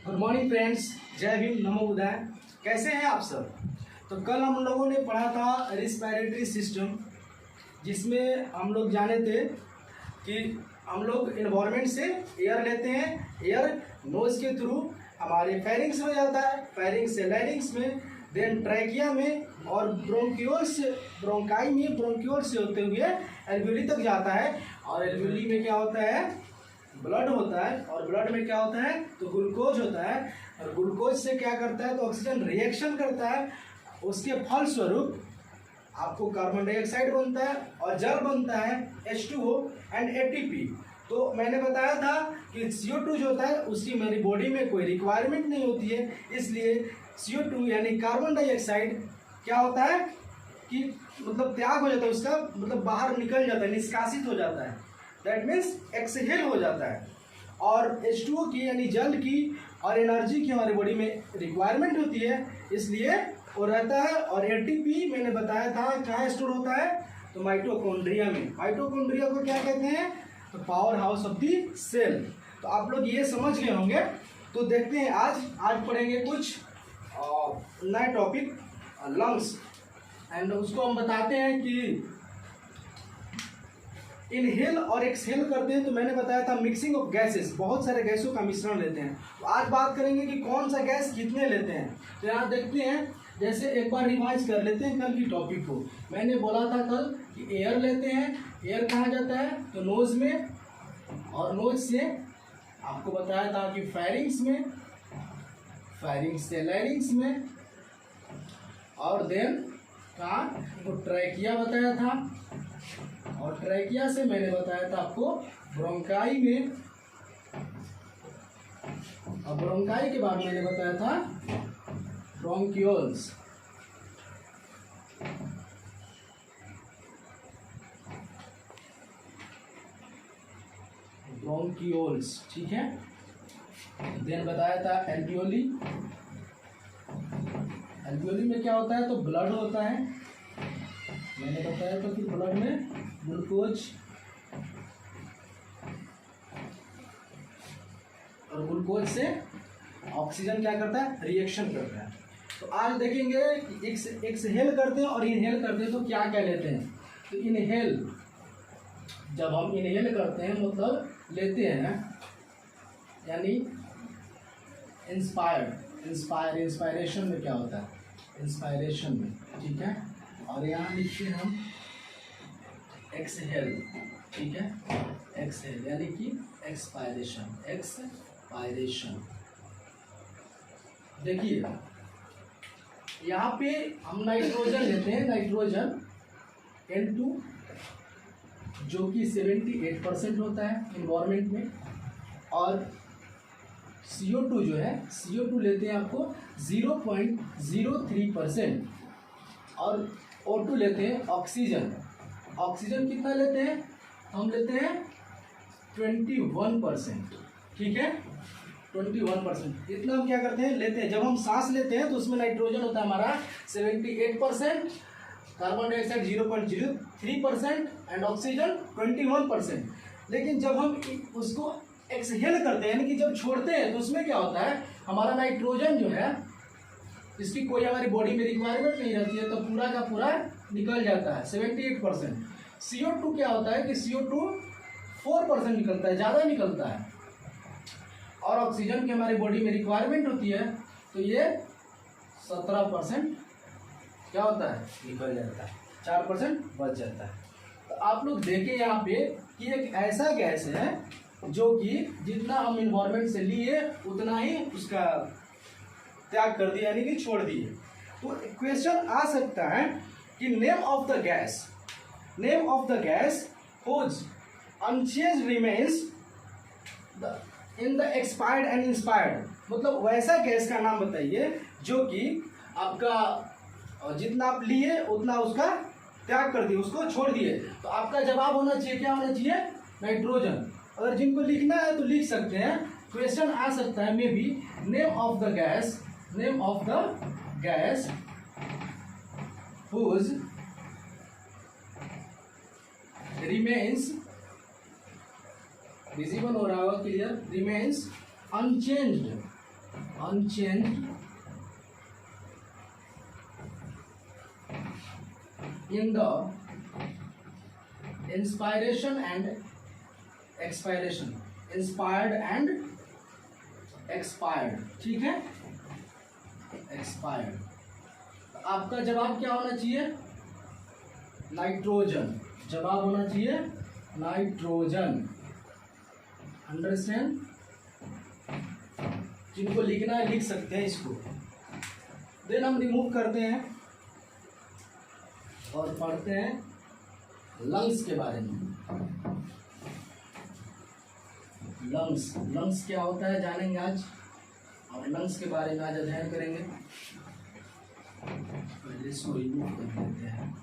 Good morning friends, जय भीम, नमो बुद्धाय। कैसे हैं आप सब? तो कल हम लोगों ने पढ़ा था रिस्पिरेटरी सिस्टम, जिसमें हम लोग जाने थे कि हम लोग एनवायरनमेंट से एयर लेते हैं। एयर नोज के थ्रू हमारे फेरिंग्स में जाता है, फेरिंग्स से लैरिंग्स में, देन ट्रैकिया में, और ब्रोंकियोल से ब्रोंकाई में, ब्रोंकियोल से होते हुए एल्वियोली तक जाता है। और एल्वियोली में क्या होता है? ब्लड होता है। और ब्लड में क्या होता है? तो ग्लूकोज होता है। और ग्लूकोज से क्या करता है? तो ऑक्सीजन रिएक्शन करता है। उसके फलस्वरूप आपको कार्बन डाइऑक्साइड बनता है और जल बनता है H2O एंड ATP। तो मैंने बताया था कि CO2 जो होता है उसकी मेरी बॉडी में कोई रिक्वायरमेंट नहीं होती है, इसलिए CO2 यानी कार्बन डाइऑक्साइड क्या होता है कि मतलब त्याग हो जाता है, उसका मतलब बाहर निकल जाता है, निष्कासित हो जाता है, दैट मीन्स एक्सहेल हो जाता है। और H2O की यानी जल की और एनर्जी की हमारी बॉडी में रिक्वायरमेंट होती है, इसलिए वो रहता है। और ATP मैंने बताया था कहाँ स्टोर होता है? तो माइटोकॉन्ड्रिया में। माइटोकॉन्ड्रिया को क्या कहते हैं? तो power house of the cell. तो आप लोग ये समझ गए होंगे। तो देखते हैं आज पढ़ेंगे कुछ नया टॉपिक, लंग्स, एंड उसको हम बताते हैं कि इनहेल और एक्सहेल करते हैं। तो मैंने बताया था मिक्सिंग ऑफ गैसेस, बहुत सारे गैसों का मिश्रण लेते हैं। तो आज बात करेंगे कि कौन सा गैस कितने लेते हैं। तो यहाँ देखते हैं, जैसे एक बार रिवाइज कर लेते हैं कल की टॉपिक को। मैंने बोला था कल कि एयर लेते हैं। एयर कहाँ जाता है? तो नोज में, और नोज से आपको बताया था कि फेरिंग्स में, फेरिंग्स से लैरिंग्स में, और देन कहाँ? तो ट्रैकिया बताया था, और ट्रैकिया से मैंने बताया था आपको ब्रोंकाई में, और ब्रोंकाई के बाद मैंने बताया था ब्रोंकियोल्स। ब्रोंकियोल्स, ठीक है। देन बताया था एल्वियोली। एल्वियोली में क्या होता है? तो ब्लड होता है। मैंने बताया था कि ब्लड में ग्लूकोज, और ग्लूकोज से ऑक्सीजन क्या करता है? रिएक्शन करता है। तो आज देखेंगे कि एक्सहेल करते हैं और इनहेल करते हैं तो क्या क्या लेते हैं। तो इनहेल, जब हम इनहेल करते हैं मतलब लेते हैं, यानी इंस्पायरेशन में क्या होता है? इंस्पायरेशन में, ठीक है। और यहाँ लिखते हैं हम एक्सहेल, ठीक है। एक्सहेल यानी कि एक्सपायरेशन, एक्सपायरेशन। देखिए यहाँ पे हम नाइट्रोजन लेते हैं, नाइट्रोजन N2, जो कि 78% होता है एनवायरनमेंट में। और CO2 जो है, CO2 लेते हैं आपको 0.03%। और O2 लेते हैं ऑक्सीजन। ऑक्सीजन कितना लेते हैं? हम लेते हैं 21%, ठीक है। 21% इतना हम क्या करते हैं? लेते हैं। जब हम सांस लेते हैं तो उसमें नाइट्रोजन होता है हमारा 78%, कार्बन डाइऑक्साइड 0.03% एंड ऑक्सीजन 21%। लेकिन जब हम उसको एक्सहेल करते हैं, यानी कि जब छोड़ते हैं, तो उसमें क्या होता है? हमारा नाइट्रोजन जो है, इसकी कोई हमारी बॉडी में रिक्वायरमेंट नहीं रहती है, तो पूरा का पूरा निकल जाता है 78%। CO2 क्या होता है कि CO2 4% निकलता है, ज़्यादा निकलता है। और ऑक्सीजन की हमारी बॉडी में रिक्वायरमेंट होती है, तो ये 17% क्या होता है? निकल जाता है, 4% बच जाता है। तो आप लोग देखें यहाँ पे कि एक ऐसा गैस है जो कि जितना हम इन्वायरमेंट से लिए उतना ही उसका त्याग कर दिया, यानी कि छोड़ दिए। तो क्वेश्चन आ सकता है कि name of the gas, name of the gas whose unchanged remains in the expired and inspired. मतलब वैसा गैस का नाम बताइए जो कि आपका जितना आप लिए उतना उसका त्याग कर दिए, उसको छोड़ दिए। तो आपका जवाब होना चाहिए, क्या होना चाहिए? नाइट्रोजन। अगर जिनको लिखना है तो लिख सकते हैं। क्वेश्चन आ सकता है may be name of the gas, name of the gas whose remains, visible हो रहा होगा, clear, remains unchanged unchanged in the inspiration and expiration, inspired and expired, ठीक है, expired। तो आपका जवाब क्या होना चाहिए? नाइट्रोजन। जवाब होना चाहिए नाइट्रोजन। अंडरस्टैंड? जिनको लिखना है लिख सकते हैं इसको। देन हम रिमूव करते हैं और पढ़ते हैं लंग्स के बारे में। लंग्स क्या होता है जानेंगे आज, और लंग्स के बारे में आज अध्ययन करेंगे। पहले इसको रिमूव कर देते हैं।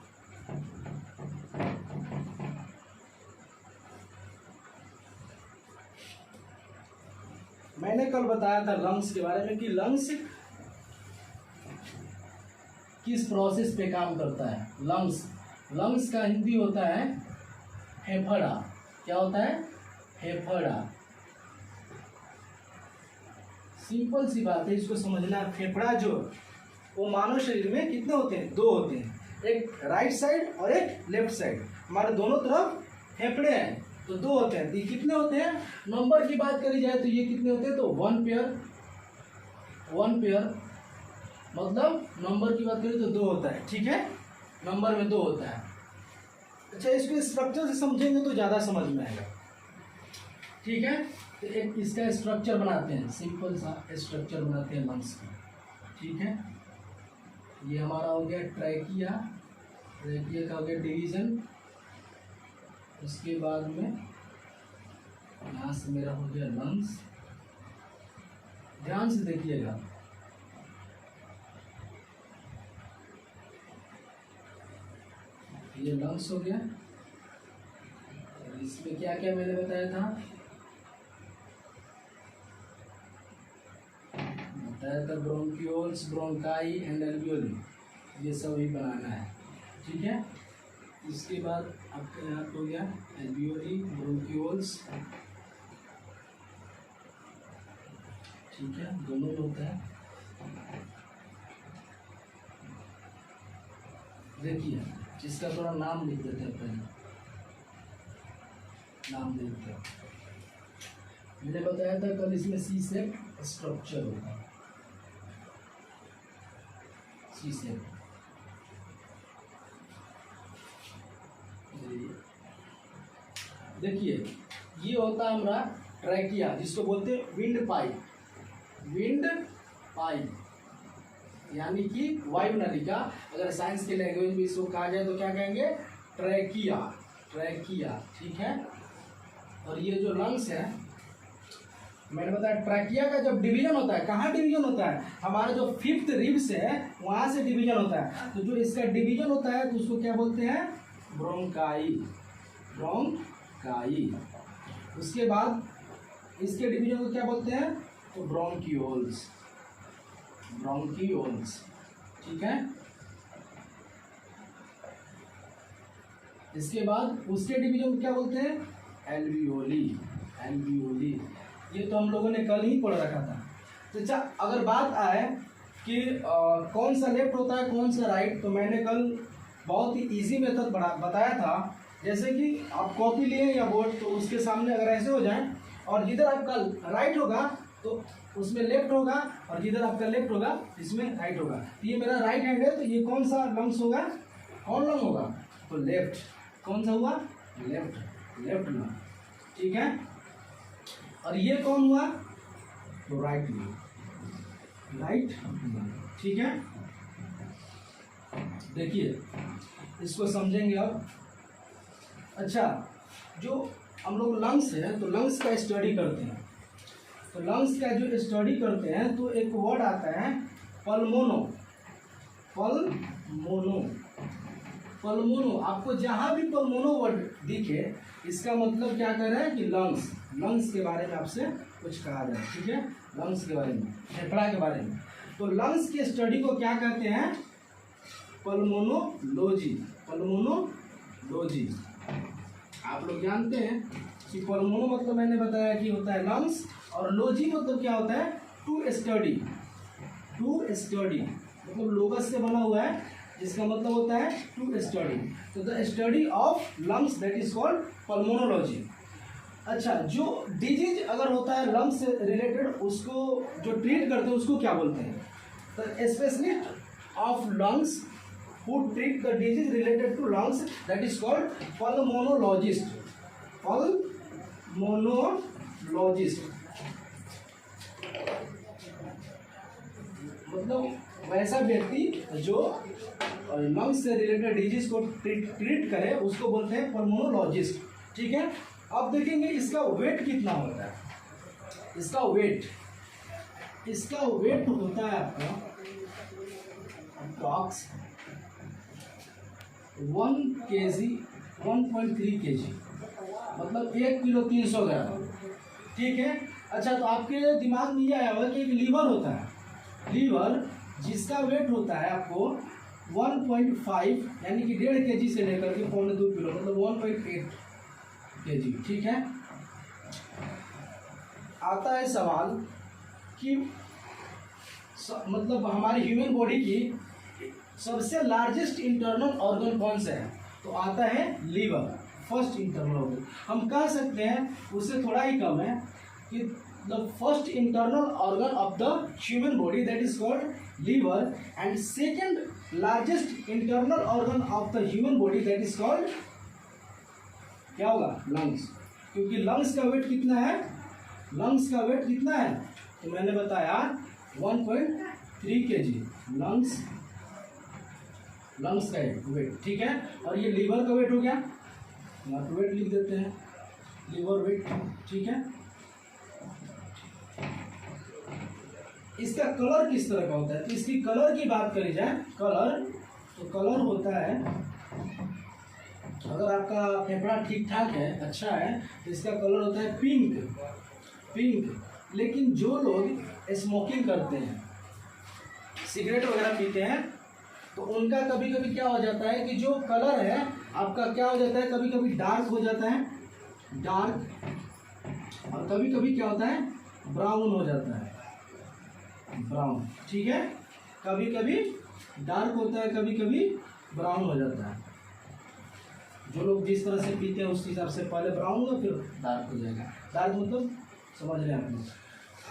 मैंने कल बताया था लंग्स के बारे में कि लंग्स किस प्रोसेस पे काम करता है। लंग्स का हिंदी होता है फेफड़ा। क्या होता है? फेफड़ा। सिंपल सी बात है, इसको समझना। फेफड़ा जो वो मानव शरीर में कितने होते हैं? 2 होते हैं, एक राइट साइड और एक लेफ्ट साइड। हमारे दोनों तरफ फेफड़े हैं तो 2 होते हैं। तो ये कितने होते हैं? नंबर की बात करी जाए तो ये कितने होते हैं? तो 1 पेयर मतलब नंबर की बात करें तो 2 होता है, ठीक है, नंबर में 2 होता है। अच्छा, इसको स्ट्रक्चर से समझेंगे तो ज़्यादा समझ में आएगा, ठीक है। तो एक इसका स्ट्रक्चर बनाते हैं, सिंपल सा स्ट्रक्चर बनाते हैं लंग्स का, ठीक है। ये हमारा हो गया ट्रैकिया का हो गया डिवीजन। उसके बाद में यहाँ से मेरा हो गया लंग्स। ध्यान से देखिएगा, ये लंग्स हो गया। इसमें क्या क्या मैंने बताया था? ब्रोंक्यूल्स, ब्रोंकाई एंड एल्वियोली, ये सब ही बनाना है, ठीक है। इसके बाद आपका यहाँ हो गया एल्वियोली, ब्रोंक्यूल्स, ठीक है, दोनों में होता है। देखिए इसका थोड़ा नाम लिख देते हैं, पहले नाम लिखते हैं। मैंने बताया था कल इसमें सी शेप स्ट्रक्चर होता है, सी शेप। देखिए ये होता है हमारा ट्रैकिया, जिसको बोलते हैं विंड पाइप, यानी कि वायु नलिका। अगर साइंस के लैंग्वेज में इसको कहा जाए तो क्या कहेंगे? ट्रैकिया, ठीक है। और ये जो लंग्स है, मैंने बताया ट्रैकिया का जब डिवीजन होता है, कहाँ डिवीजन होता है? हमारा जो 5th रिब्स है वहाँ से डिवीजन होता है। तो जो इसका डिवीजन होता है तो उसको क्या बोलते हैं? ब्रोंकाई। उसके बाद इसके डिवीजन को क्या बोलते हैं? तो ब्रोंक्यूल्स, ठीक है। इसके बाद उसके डिवीजन को क्या बोलते हैं? एल्वियोली। ये तो हम लोगों ने कल ही पढ़ रखा था। तो अच्छा, अगर बात आए कि कौन सा लेफ्ट होता है कौन सा राइट, तो मैंने कल बहुत ही इजी मेथड बताया था। जैसे कि आप कॉपी लिए या बोर्ड, तो उसके सामने अगर ऐसे हो जाए और जिधर आपका राइट होगा तो उसमें लेफ्ट होगा, और जिधर आपका लेफ्ट होगा इसमें राइट होगा। तो ये मेरा राइट हैंड है, तो ये कौन सा लंग्स होगा? कौन लंग होगा? तो लेफ्ट। कौन सा हुआ? लेफ्ट लंग, ठीक है। और ये कौन हुआ? तो राइट लंग, ठीक है। देखिए इसको समझेंगे अब। अच्छा, जो हम लोग लंग्स है तो लंग्स का स्टडी करते हैं। तो लंग्स का जो स्टडी करते हैं तो एक वर्ड आता है पल्मोनो। आपको जहाँ भी पल्मोनो वर्ड दिखे, इसका मतलब क्या कर रहा है कि लंग्स के बारे में आपसे कुछ कहा जाए, ठीक है। लंग्स के बारे में, फेफड़ा के बारे में। तो लंग्स की स्टडी को क्या कहते हैं? पल्मोनोलॉजी। आप लोग जानते हैं कि पल्मोनो मतलब मैंने बताया कि होता है लंग्स, और लॉजी मतलब क्या होता है? टू स्टडी, टू स्टडी मतलब लोगस से बना हुआ है, जिसका मतलब होता है टू स्टडी। तो the study of lungs that is called pulmonology. अच्छा, जो डिजीज अगर होता है लंग्स से रिलेटेड, उसको जो ट्रीट करते हैं उसको क्या बोलते हैं? The specialist of lungs who treat the disease related to lungs that is called pulmonologist, pulmonologist. मतलब वैसा व्यक्ति जो लंग्स से रिलेटेड डिजीज को ट्रीट करे उसको बोलते हैं पल्मोनोलॉजिस्ट। ठीक है, अब देखेंगे इसका वेट कितना होता है। इसका वेट होता है आपका अप्रॉक्स 1 kg 1.3 kg, मतलब 1 किलो 300 ग्राम। ठीक है, अच्छा तो आपके दिमाग में यह आया होगा कि एक लीवर होता है, लीवर जिसका वेट होता है आपको 1.5 यानी कि 1.5 kg से लेकर के 2.25 किलो मतलब 1.8 kg। ठीक है, आता है सवाल कि मतलब हमारी ह्यूमन बॉडी की सबसे लार्जेस्ट इंटरनल ऑर्गन कौन सा है? तो आता है लीवर, फर्स्ट इंटरनल ऑर्गन। हम कह सकते हैं उससे थोड़ा ही कम है कि the first internal organ of the human body that is called liver, and second largest internal organ of the human body that is called क्या होगा? लंग्स। क्योंकि लंग्स का वेट कितना है? लंग्स का वेट कितना है? तो मैंने बताया 1.3 kg लंग्स का वेट। ठीक है, और ये लीवर का वेट हो गया, यहाँ पे वेट लिख देते हैं, लीवर वेट। ठीक है, इसका कलर किस तरह का होता है? तो इसकी कलर की बात करी जाए, कलर, तो कलर होता है, अगर आपका फेफड़ा ठीक ठाक है, अच्छा है, तो इसका कलर होता है पिंक। लेकिन जो लोग स्मोकिंग करते हैं, सिगरेट वगैरह पीते हैं, तो उनका कभी कभी क्या हो जाता है कि जो कलर है आपका क्या हो जाता है, कभी कभी डार्क हो जाता है, डार्क, और कभी कभी क्या होता है, ब्राउन हो जाता है, ब्राउन। ठीक है, कभी कभी डार्क होता है, कभी कभी ब्राउन हो जाता है। जो लोग जिस तरह से पीते हैं उस हिसाब से पहले ब्राउन होगा फिर डार्क हो जाएगा। डार्क मतलब समझ रहे हैं आप लोग।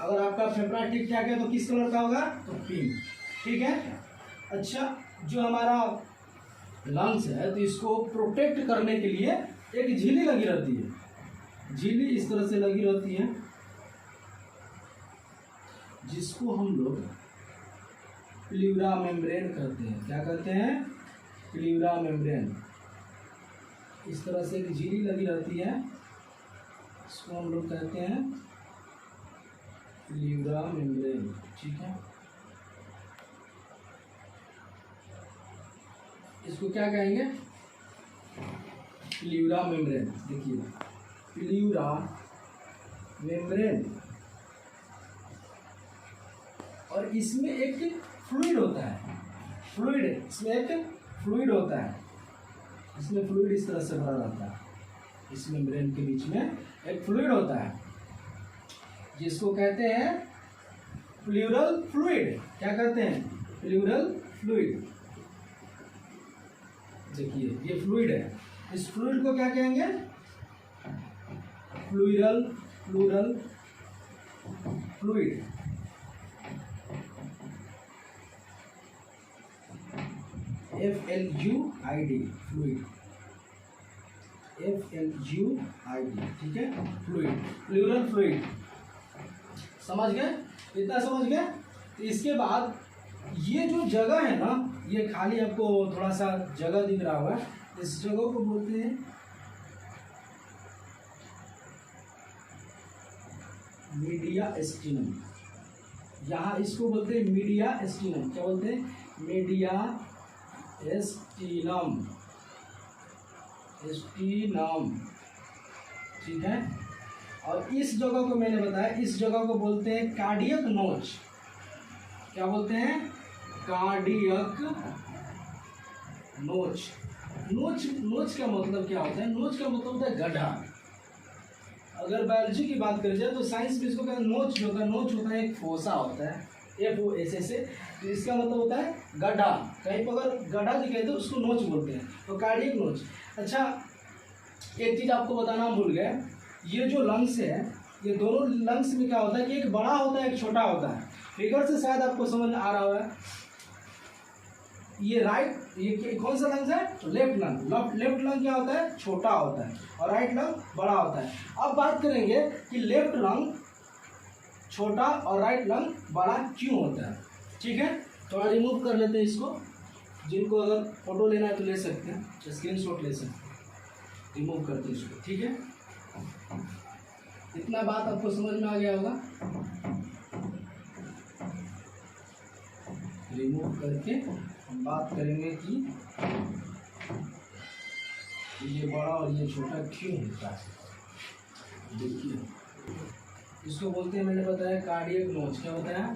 अगर आपका फेफड़ा ठीक ठाक है तो किस कलर का होगा? तो पिंक। ठीक है, अच्छा, जो हमारा लंग्स है तो इसको प्रोटेक्ट करने के लिए एक झिल्ली लगी रहती है, झिल्ली इस तरह से लगी रहती है, जिसको हम लोग प्लीउरा मेम्ब्रेन कहते हैं। क्या कहते हैं? प्लीउरा मेम्ब्रेन। इस तरह से एक झिल्ली लगी रहती है, इसको हम लोग कहते हैं प्लीउरा मेम्ब्रेन। ठीक है, इसको क्या कहेंगे? प्लीउरा मेम्ब्रेन। देखिए, प्लीउरा मेम्ब्रेन, और इसमें एक फ्लूइड होता है, फ्लूइड, इसमें एक फ्लूइड होता है, इसमें फ्लूइड इस तरह से भरा रहता है, इस मेम्ब्रेन के बीच में एक फ्लूइड होता है जिसको कहते हैं प्लूरल फ्लूइड। क्या कहते हैं? Pleural fluid. देखिए, ये फ्लूइड है, इस फ्लूइड को क्या कहेंगे? Pleural fluid. FLUID, fluid, FLUID। ठीक है, फ्लूइड, प्लूरल फ्लूइड। समझ गए? इतना समझ गए? तो इसके बाद ये जो जगह है ना, ये खाली आपको थोड़ा सा जगह दिख रहा होगा, इस जगह को बोलते हैं मीडियास्टिनम। यहाँ इसको बोलते हैं मीडियास्टिनम। क्या बोलते हैं? मीडियास्टिनम, स्टिनम। ठीक है, और इस जगह को मैंने बताया, इस जगह को बोलते हैं कार्डियक नोच। क्या बोलते हैं? कार्डियक नोच। नोच का मतलब क्या होता है? नोच का मतलब होता है गड्ढा। अगर बायोलॉजी की बात करी जाए तो साइंस में इसको कहते हैं नोच होता है। नोच होता है एक फोसा होता है, FOSA से, तो इसका मतलब होता है गड्ढा। कहीं पर अगर गड्ढा दिखाई तो उसको नोच बोलते हैं, तो कार्डियक नोच। अच्छा, एक चीज़ आपको बताना भूल गया, ये जो लंग्स है, ये दोनों लंग्स में क्या होता है कि एक बड़ा होता है एक छोटा होता है। फिगर से शायद आपको समझ आ रहा होगा। ये राइट, ये कौन सा लंग्स है? Left lung. लेफ्ट लंग क्या होता है? छोटा होता है, और राइट लंग बड़ा होता है। अब बात करेंगे कि लेफ्ट लंग छोटा और राइट लंग बड़ा क्यों होता है। ठीक है, थोड़ा रिमूव कर लेते हैं इसको। जिनको अगर फोटो लेना है तो ले सकते हैं, स्क्रीनशॉट ले सकते हैं। रिमूव करते हैं इसको। ठीक है, इतना बात आपको समझ में आ गया होगा। रिमूव करके हम बात करेंगे कि ये बड़ा और ये छोटा क्यों होता है। देखिए, इसको बोलते हैं, मैंने बताया कार्डियक नोच। क्या होता है?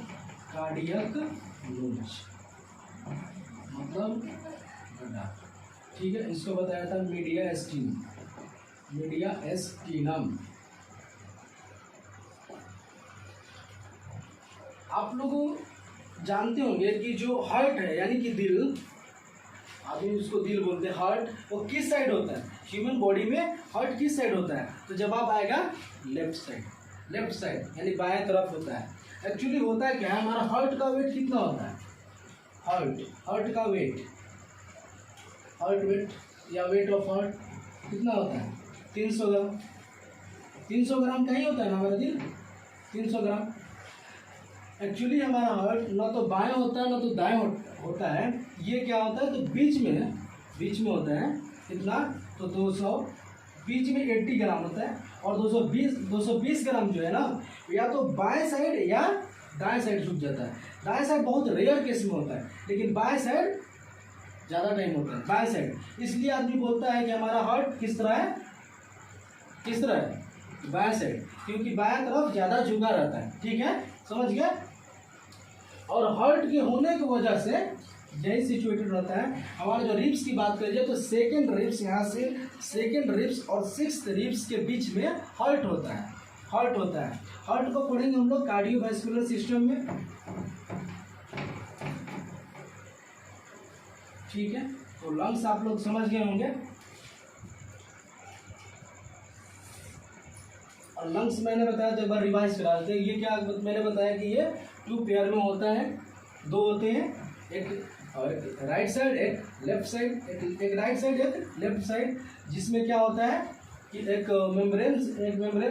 कार्डियक नोच मतलब गड्ढा। ठीक है, इसको बताया था मीडिया एस्टिनम। आप लोग जानते होंगे कि जो हार्ट है यानी कि दिल, आदमी उसको दिल बोलते हैं, हार्ट, वो किस साइड होता है? ह्यूमन बॉडी में हार्ट किस साइड होता है? तो जवाब आएगा लेफ्ट साइड यानी बाएं तरफ होता है। एक्चुअली होता है क्या है, हमारा हार्ट का वेट कितना होता है? हार्ट का वेट या वेट ऑफ हार्ट कितना होता है? 300 ग्राम। 300 ग्राम का ही होता है ना हमारा दिल, 300 ग्राम। एक्चुअली हमारा हार्ट ना तो बाएं होता है ना तो दाएं होता है। ये क्या होता है, तो बीच में होता है कितना, तो 200, बीच में 80 ग्राम होता है। और 220 ग्राम जो है ना, या तो बाएं साइड या दाएं साइड झुक जाता है। दाएं साइड बहुत रेयर केस में होता है, लेकिन बाएं साइड ज़्यादा टाइम होता है, बाएं साइड। इसलिए आदमी बोलता है कि हमारा हार्ट किस तरह है? बाएं साइड, क्योंकि बाएं तरफ ज़्यादा झुका रहता है। ठीक है, समझ गए? और हार्ट के होने की वजह से यही सिचुएटेड रहता है। हमारे जो रिब्स की बात करिए तो सेकंड रिब्स, यहाँ से सेकंड रिब्स और सिक्स्थ रिब्स के बीच में हार्ट होता है। हार्ट को पढ़ेंगे हम लोग कार्डियोवास्कुलर सिस्टम में। ठीक है, तो लंग्स आप लोग समझ गए होंगे। और लंग्स मैंने बताया तो एक बार रिवाइज करा देते हैं। ये क्या मैंने बताया कि ये 2 पेयर में होता है, 2 होते हैं, एक राइट साइड एक लेफ्ट साइड, एक राइट साइड एक लेफ्ट साइड। जिसमें क्या होता है कि एक मेम्ब्रेन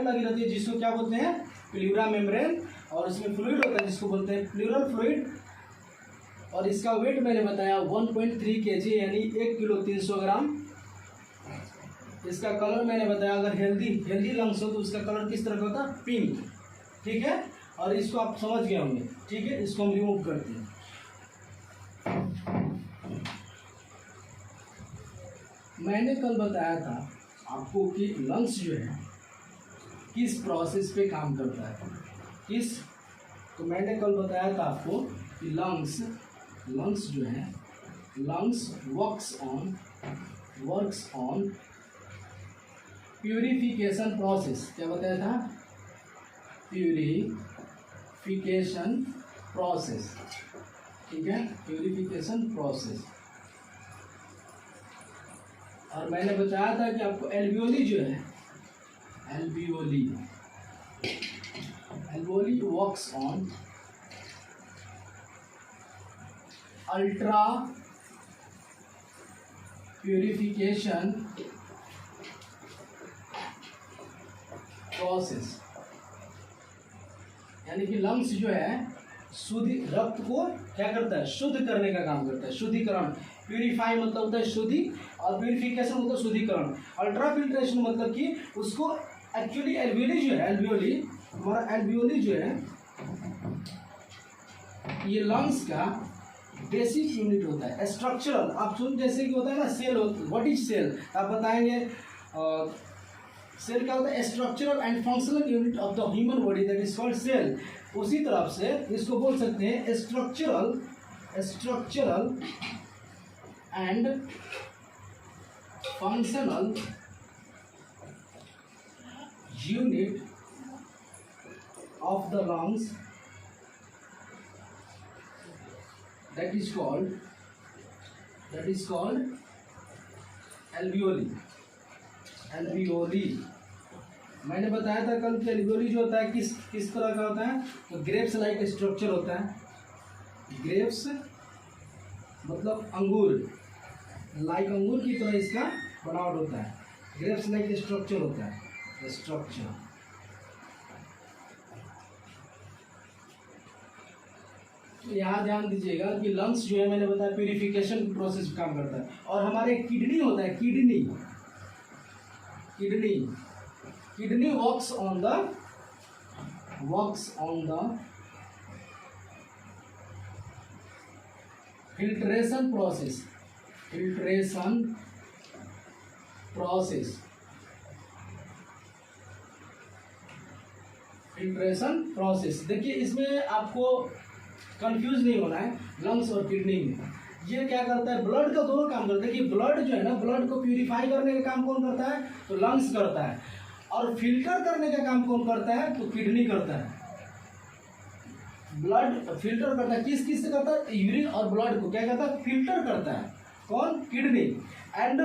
लगी रहती है जिसको क्या बोलते हैं? Pleura membrane. और इसमें फ्लूइड होता है जिसको बोलते हैं प्लूरल फ्लूइड। और इसका वेट मैंने बताया 1.3 kg यानी 1 किलो 300 ग्राम। इसका कलर मैंने बताया, अगर हेल्दी लंग्स हो तो उसका कलर किस तरह का होता है? पिंक। ठीक है, और इसको आप समझ गए होंगे। ठीक है, इसको हम रिमूव करते हैं। मैंने कल बताया था आपको कि लंग्स जो है किस प्रोसेस पे काम करता है। तो मैंने कल बताया था आपको कि लंग्स जो है, lungs works on purification process. क्या बताया था? Purification process. ठीक है, प्यूरिफिकेशन प्रोसेस। और मैंने बताया था कि आपको एल्वियोली जो है, alveoli works on ultra purification process. यानी कि लंग्स जो है रक्त को क्या करता है? शुद्ध करने का काम करता है, शुद्धिकरण। प्यूरिफाई मतलब होता है शुद्धि, और प्यूरिफिकेशन मतलब शुद्धिकरण। अल्ट्रा फिल्ट्रेशन मतलब कि उसको एक्चुअली एल्वियोली जो है ये लंग्स का बेसिक यूनिट होता है, स्ट्रक्चरल। आप सुन जैसे कि होता है ना सेल, व्हाट इज सेल? आप बताएंगे सेल क्या होता है? Structural and functional unit of the human body, that is called cell. उसी तरफ से इसको बोल सकते हैं structural and functional unit of the lungs, that is called alveoli. alveoli मैंने बताया था कल कि alveoli जो होता है किस तरह का होता है, तो ग्रेप्स लाइक स्ट्रक्चर होता है. ग्रेप्स मतलब अंगूर, लाइक अंगूर की तरह इसका बनावट होता है. ग्रेप्स लाइक स्ट्रक्चर होता है. स्ट्रक्चर यहाँ ध्यान दीजिएगा कि लंग्स जो है मैंने बताया प्यूरिफिकेशन प्रोसेस काम करता है. और हमारे किडनी होता है, kidney works on the filtration process. देखिए इसमें आपको कंफ्यूज नहीं होना है. लंग्स और किडनी में ये क्या करता है, ब्लड का दोनों काम करता है. कि ब्लड जो है ना, ब्लड को प्यूरिफाई करने का काम कौन करता है, तो लंग्स करता है. और फिल्टर करने का काम कौन करता है, तो किडनी करता है. ब्लड फिल्टर करता है, किस से करता है, यूरिन और ब्लड को क्या करता है, फिल्टर करता है. कौन, किडनी. एंड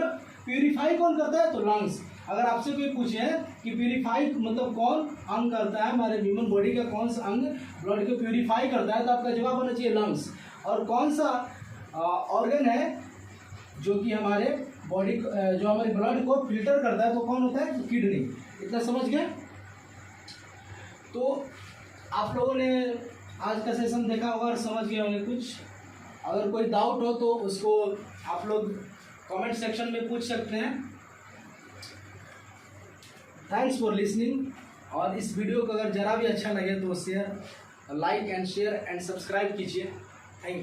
प्यूरिफाई कौन करता है, तो लंग्स. अगर आपसे कोई पूछे कि प्यूरिफाई मतलब कौन अंग करता है, हमारे ह्यूमन बॉडी का कौन सा अंग ब्लड को प्यूरिफाई करता है, तो आपका जवाब होना चाहिए लंग्स. और कौन सा ऑर्गन है जो कि हमारे बॉडी जो हमारे ब्लड को फिल्टर करता है, तो कौन होता है, तो किडनी. इतना समझ गए. तो आप लोगों ने आज का सेशन देखा होगा और समझ गए होंगे कुछ. अगर कोई डाउट हो तो उसको आप लोग कमेंट सेक्शन में पूछ सकते हैं. Thanks for listening. और इस वीडियो को अगर जरा भी अच्छा लगे तो share, like and share and subscribe कीजिए. Thank you.